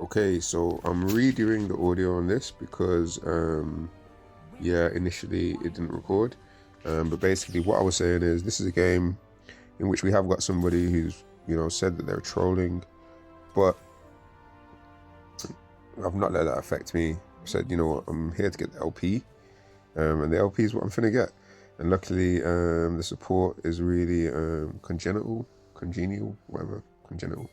Okay, so I'm redoing the audio on this because, yeah, initially it didn't record. But basically, what I was saying is this is a game in which we have got somebody who's, said that they're trolling, but I've not let that affect me. I said, you know what, I'm here to get the LP, and the LP is what I'm finna get. And luckily, the support is really congenial, whatever, congenial,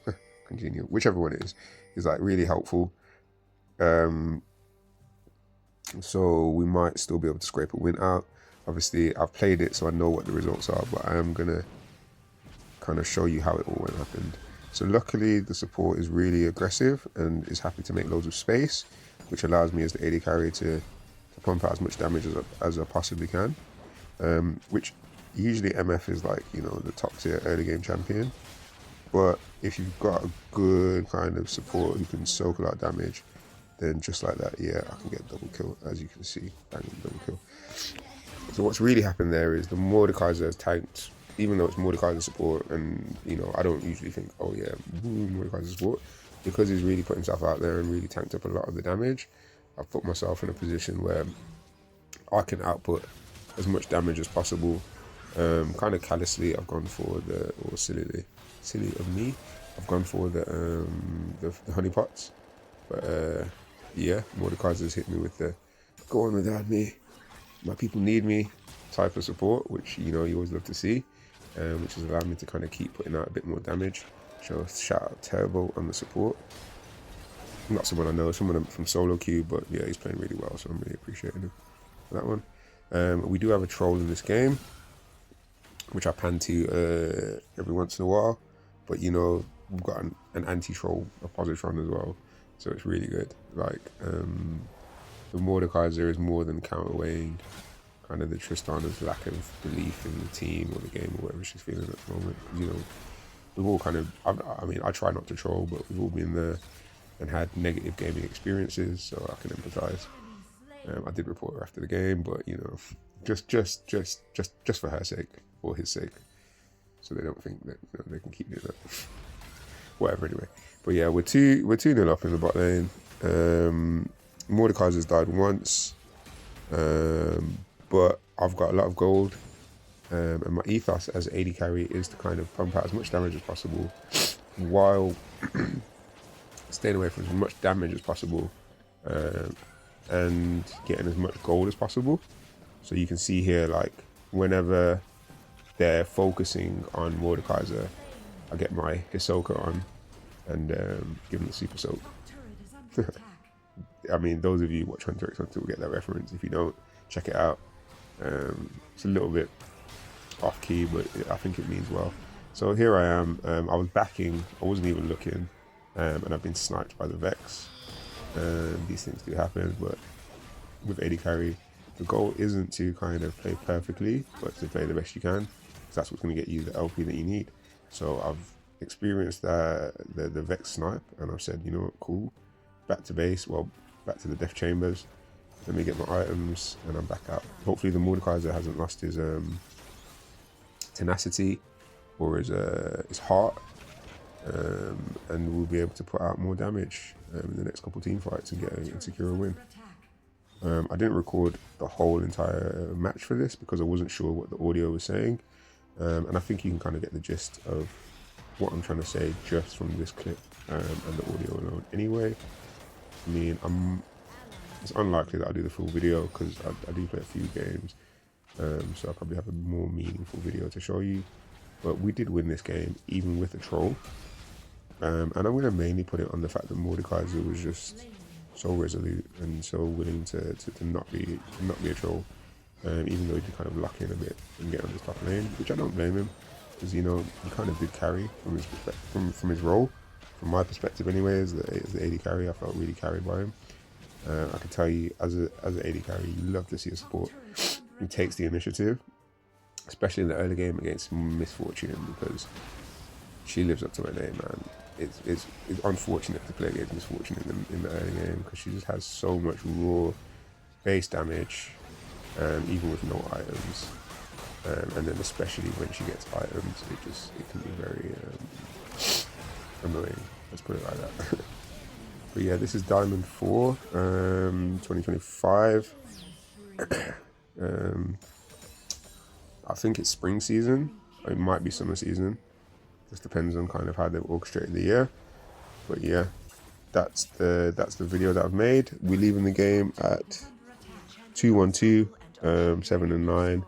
congenial, whichever one it is like really helpful. So we might still be able to scrape a win out. Obviously, I've played it, so I know what the results are, but I am gonna kind of show you how it all went happened. So luckily, the support is really aggressive and is happy to make loads of space, which allows me as the AD carry to pump out as much damage as I possibly can. Which usually MF is like, the top tier early game champion. But if you've got a good kind of support who can soak a lot of damage, then just like that, yeah, I can get double kill, as you can see, bang, double kill. So what's really happened there is the Mordekaiser has tanked, even though it's Mordekaiser support, and I don't usually think, oh yeah, Mordekaiser support, because he's really put himself out there and really tanked up a lot of the damage. I've put myself in a position where I can output as much damage as possible. Kind of callously, I've gone for or silly of me, I've gone for the honeypots. But yeah, Mordekaiser's hit me with the go on without me, my people need me type of support, which you always love to see, which has allowed me to kind of keep putting out a bit more damage. So shout out Turbo on the support. Not someone I know, someone from solo queue, but yeah, he's playing really well, so I'm really appreciating him for that one. We do have a troll in this game, which I pan to every once in a while, but we've got an anti-troll, a positron as well, so it's really good. Like the Mordekaiser is more than counterweighing kind of the Tristana's lack of belief in the team or the game or whatever she's feeling at the moment. We've all kind of, I mean, I try not to troll, but we've all been there and had negative gaming experiences, so I can empathize. I did report her after the game, but just for her sake or his sake, so they don't think that they can keep doing that. Whatever, anyway. But yeah, we're 2-0 up in the bot lane. Mordekaiser's died once, but I've got a lot of gold, and my ethos as AD carry is to kind of pump out as much damage as possible, while staying away from as much damage as possible, and getting as much gold as possible. So you can see here, like, whenever they're focusing on Mordekaiser, I get my Hisoka on and give them the super soak. I mean, those of you who watch Hunter x Hunter will get that reference. If you don't, check it out. It's a little bit off key, but I think it means well. So here I am. I was backing, I wasn't even looking, and I've been sniped by the Vex. These things do happen, but with AD carry, the goal isn't to kind of play perfectly, but to play the best you can, because that's what's going to get you the LP that you need. So I've experienced the Vex snipe, and I've said, cool, back to base, back to the death chambers, let me get my items, and I'm back out. Hopefully the Mordekaiser hasn't lost his tenacity or his heart, and we'll be able to put out more damage in the next couple team fights and secure a win. I didn't record the whole entire match for this because I wasn't sure what the audio was saying, and I think you can kind of get the gist of what I'm trying to say just from this clip and the audio alone. Anyway, I mean, it's unlikely that I do the full video because I do play a few games, so I'll probably have a more meaningful video to show you. But we did win this game even with a troll, and I'm going to mainly put it on the fact that Mordekaiser was just so resolute and so willing to not be a troll, even though he did kind of luck in a bit and get on this top lane, which I don't blame him, because he kind of did carry from his from his role. From my perspective anyway, as the AD carry, I felt really carried by him. I can tell you, as an AD carry, you love to see a support who takes the initiative, especially in the early game against Misfortune, because she lives up to her name, man. It's unfortunate to play against Misfortune in the early game, because she just has so much raw base damage, even with no items, and then especially when she gets items, it can be very annoying. Let's put it like that. But yeah, this is Diamond 4, 2025. I think it's spring season. It might be summer season. Just depends on kind of how they've orchestrated the year. But yeah, that's the video that I've made. We're leaving the game at 2-1-2, 7 and 9.